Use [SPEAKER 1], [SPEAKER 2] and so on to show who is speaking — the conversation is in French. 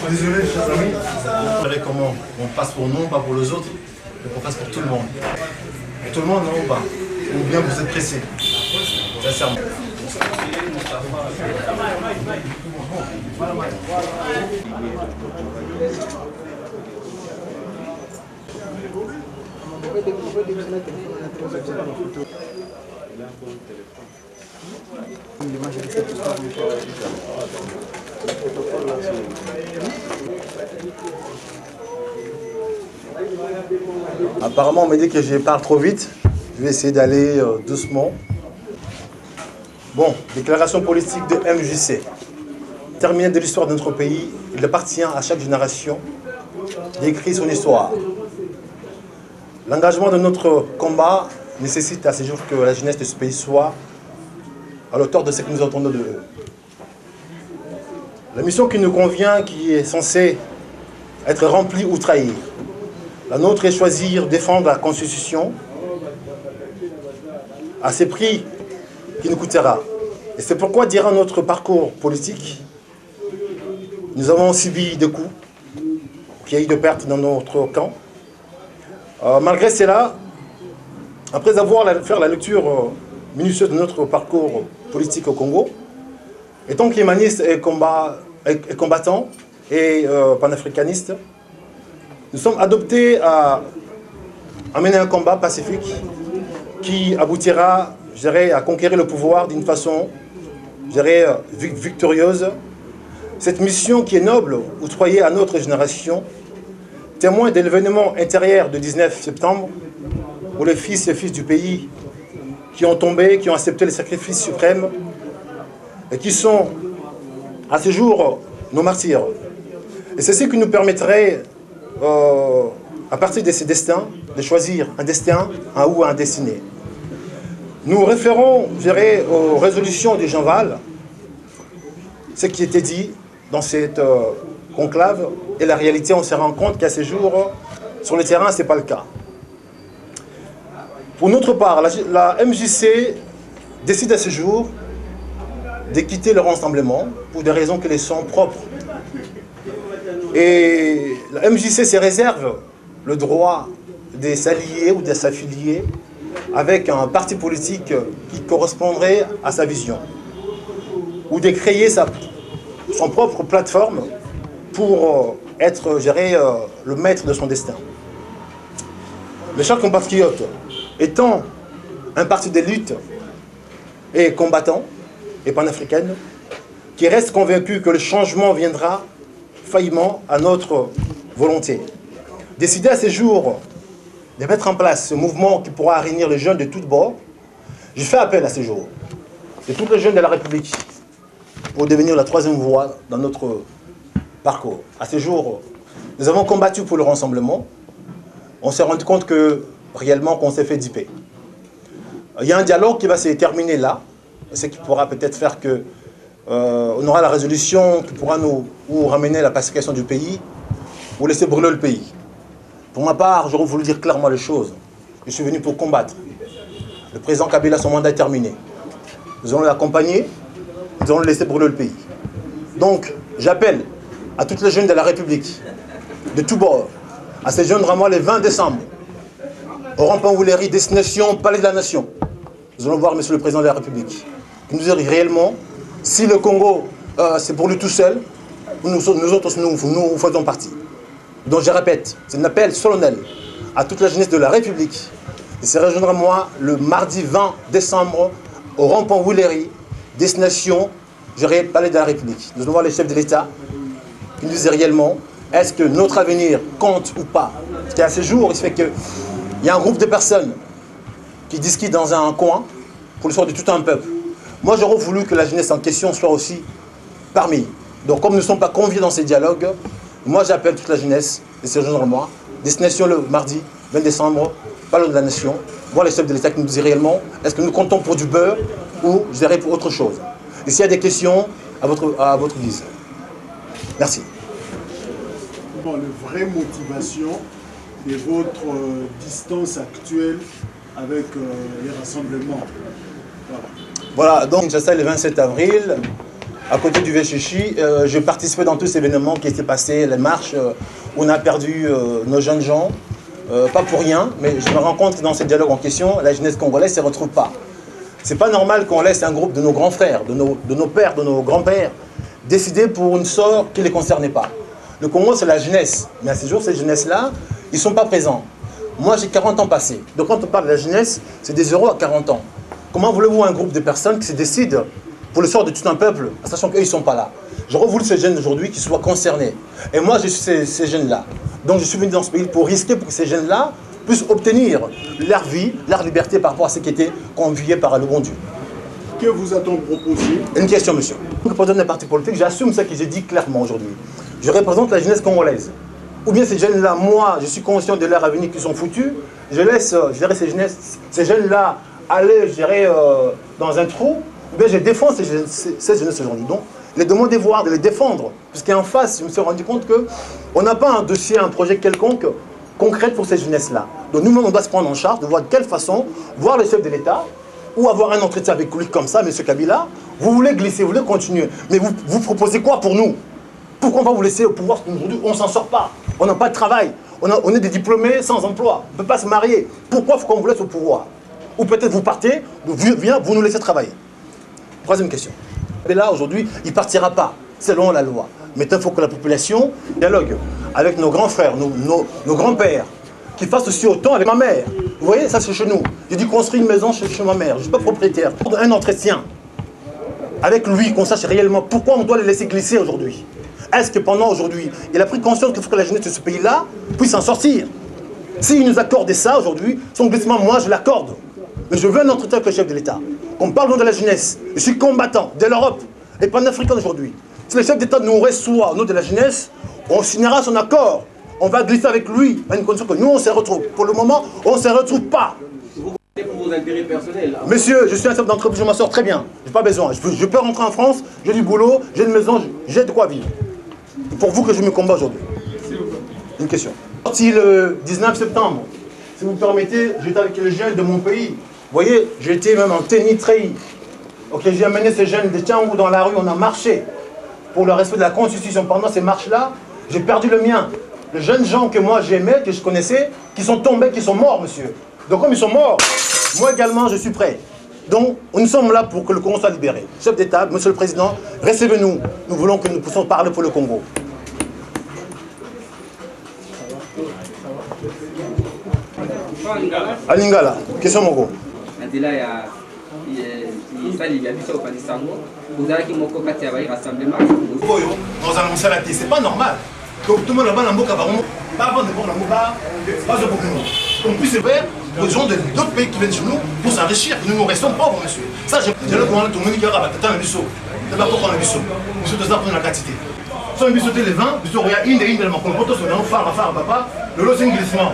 [SPEAKER 1] Désolé, chers amis. Vous savez comment on passe pour nous, pas pour les autres, mais qu'on passe pour tout le monde. Pour tout le monde, non ou pas? Ou bien vous êtes pressé. Sincèrement. Apparemment, on m'a dit que je parle trop vite. Je vais essayer d'aller doucement. Bon, déclaration politique de MJC. Terminée de l'histoire de notre pays, il appartient à chaque génération d'écrire son histoire. L'engagement de notre combat nécessite à ce jour que la jeunesse de ce pays soit à l'auteur de ce que nous entendons de eux. La mission qui nous convient, qui est censée être remplie ou trahir. La nôtre est choisir, défendre la Constitution à ces prix qui nous coûtera. Et c'est pourquoi, durant notre parcours politique, nous avons subi des coups, qu'il y a eu de pertes dans notre camp. Malgré cela, après avoir fait la lecture minutieuse de notre parcours politique au Congo, étant clémaniste et combattant et panafricaniste, nous sommes adoptés à mener un combat pacifique qui aboutira, je dirais, à conquérir le pouvoir d'une façon, je dirais, victorieuse. Cette mission qui est noble, octroyée à notre génération, témoin de l'événement intérieur du 19 septembre, où les fils et filles du pays qui ont tombé, qui ont accepté le sacrifice suprême, et qui sont, à ce jour, nos martyrs. Et c'est ce qui nous permettrait, à partir de ces destins, de choisir un destin ou un destiné. Nous référons, je dirais, aux résolutions de Jean Val, ce qui était dit dans cette conclave, et la réalité, on se rend compte qu'à ce jour, sur le terrain, ce n'est pas le cas. Pour notre part, la MJC décide à ce jour de quitter le rassemblement pour des raisons qui les sont propres. Et la MJC se réserve le droit de s'allier ou de s'affilier avec un parti politique qui correspondrait à sa vision, ou de créer son propre plateforme pour être, je dirais, le maître de son destin. Mes chers compatriotes, étant un parti de lutte et combattant et panafricaine, qui reste convaincu que le changement viendra faillimment à notre volonté. Décider à ce jour de mettre en place ce mouvement qui pourra réunir les jeunes de tous bords, je fais appel à ce jour de tous les jeunes de la République pour devenir la troisième voie dans notre parcours. À ce jour, nous avons combattu pour le rassemblement. On s'est rendu compte que réellement qu'on s'est fait dipper. Il y a un dialogue qui va se terminer là, ce qui pourra peut-être faire que on aura la résolution qui pourra nous ramener la pacification du pays ou laisser brûler le pays. Pour ma part, j'aurais voulu dire clairement les choses. Je suis venu pour combattre. Le président Kabila, son mandat est terminé. Nous allons l'accompagner, nous allons laisser brûler le pays. Donc, j'appelle à toutes les jeunes de la République, de tous bords, à se joindre à moi le 20 décembre, au rond-point Wouleri, destination Palais de la Nation. Nous allons voir Monsieur le Président de la République. Il nous dit réellement, si le Congo, c'est pour lui tout seul, nous autres, nous faisons partie. Donc je répète, c'est un appel solennel à toute la jeunesse de la République de se rejoindre à moi le mardi 20 décembre au rond-point Wouleri, destination, je répète, Palais de la République. Nous allons voir les chefs de l'État qui nous disent réellement, est-ce que notre avenir compte ou pas? Parce qu'à ce jour, il se fait qu'il y a un groupe de personnes qui discutent dans un coin pour le sort de tout un peuple. Moi, j'aurais voulu que la jeunesse en question soit aussi parmi. Donc, comme nous ne sommes pas conviés dans ces dialogues, moi, j'appelle toute la jeunesse de se rejoindre à moi. Destination le mardi 20 décembre parlons de la nation, voir les chefs de l'État qui nous disent réellement est-ce que nous comptons pour du beurre ou je dirais pour autre chose. Et s'il y a des questions, à votre guise. Merci.
[SPEAKER 2] Bon, la vraie motivation de votre distance actuelle avec les rassemblements.
[SPEAKER 1] Voilà, donc Kinshasa le 27 avril, à côté du Véchichi, j'ai participé dans tous ces événements qui étaient passés, les marches où on a perdu nos jeunes gens, pas pour rien, mais je me rends compte que dans ces dialogues en question, la jeunesse congolaise ne se retrouve pas. C'est pas normal qu'on laisse un groupe de nos grands frères, de nos pères, de nos grands-pères, décider pour une sort qui ne les concernait pas. Le Congo, c'est la jeunesse, mais à ces jours, cette jeunesse-là, ils ne sont pas présents. Moi, j'ai 40 ans passés. Donc quand on parle de la jeunesse, c'est des euros à 40 ans. Comment voulez-vous un groupe de personnes qui se décident pour le sort de tout un peuple, sachant qu'eux, ils ne sont pas là? J'aurais voulu ces jeunes aujourd'hui qui soient concernés. Et moi, je suis ces jeunes-là. Donc je suis venu dans ce pays pour risquer pour que ces jeunes-là puissent obtenir leur vie, leur liberté par rapport à ce qui était convié par le bon Dieu.
[SPEAKER 2] Que vous a-t-on proposé?
[SPEAKER 1] Une question, monsieur. Je représente des partis politiques, j'assume ce que j'ai dit clairement aujourd'hui. Je représente la jeunesse congolaise. Ou bien ces jeunes-là, moi, je suis conscient de leur avenir qui sont foutus, je laisse, je dirais, ces jeunes-là aller, je dirais, dans un trou, ou bien je défends ces jeunesses aujourd'hui. Donc, les demander voir, de les défendre. Puisqu'en face, je me suis rendu compte qu'on n'a pas un dossier, un projet quelconque, concret pour ces jeunesses-là. Donc nous-mêmes, on doit se prendre en charge, de voir de quelle façon, voir le chef de l'État, ou avoir un entretien avec lui comme ça, M. Kabila, vous voulez glisser, vous voulez continuer, mais vous proposez quoi pour nous? Pourquoi on va vous laisser au pouvoir? Parce qu'aujourd'hui, on ne s'en sort pas. On n'a pas de travail. On est des diplômés sans emploi. On ne peut pas se marier. Pourquoi il faut qu'on vous laisse au pouvoir? Ou peut-être vous partez, vous nous laissez travailler. Troisième question. Mais là, aujourd'hui, il ne partira pas, selon la loi. Mais il faut que la population dialogue avec nos grands frères, nos grands-pères, qu'ils fassent aussi autant avec ma mère. Vous voyez, ça c'est chez nous. J'ai dû construire une maison chez ma mère. Je ne suis pas propriétaire. Un entretien avec lui, qu'on sache réellement pourquoi on doit le laisser glisser aujourd'hui. Est-ce que pendant aujourd'hui, il a pris conscience qu'il faut que la jeunesse de ce pays-là puisse en sortir? S'il nous accorde ça aujourd'hui, son glissement, moi je l'accorde. Mais je veux un entretien avec le chef de l'État. On parle de la jeunesse. Je suis combattant de l'Europe et panafricain aujourd'hui. Si le chef d'État nous reçoit au nom de la jeunesse, on signera son accord. On va glisser avec lui à une condition que nous on se retrouve. Pour le moment, on ne se retrouve pas.
[SPEAKER 3] Vous votez pour vos intérêts personnels là.
[SPEAKER 1] Monsieur, je suis un chef d'entreprise, je m'en sors très bien. Je n'ai pas besoin. Je peux rentrer en France, j'ai du boulot, j'ai une maison, j'ai de quoi vivre. Pour vous que je me combats aujourd'hui. Une question. Sorti le 19 septembre, si vous me permettez, j'étais avec les jeunes de mon pays. Vous voyez, j'étais même en Ténitreï. Ok, j'ai amené ces jeunes de Tiangou dans la rue, on a marché pour le respect de la Constitution. Pendant ces marches-là, j'ai perdu le mien. Les jeunes gens que moi j'aimais, que je connaissais, qui sont tombés, qui sont morts, monsieur. Donc comme ils sont morts, moi également je suis prêt. Donc nous sommes là pour que le Congo soit libéré. Chef d'État, monsieur le Président, recevez-nous. Nous voulons que nous puissions parler pour le Congo. À Lingala, question Mogo. C'est pas normal. Donc tout le monde là-bas dans le Mboka, pas avant de voir le Mboka, pas de beaucoup. On puisse faire aux gens d'autres pays qui viennent chez nous pour s'enrichir, que nous restons pauvres, monsieur. Ça, j'ai le commandant tout le monde qui a rabattu dans le biseau. D'abord, pourquoi le biseau? Monsieur doit prendre la quantité. Si on biseauter les vins, biseau, il y a une de ma compote, on a un phare, papa, le lot c'est un glissement.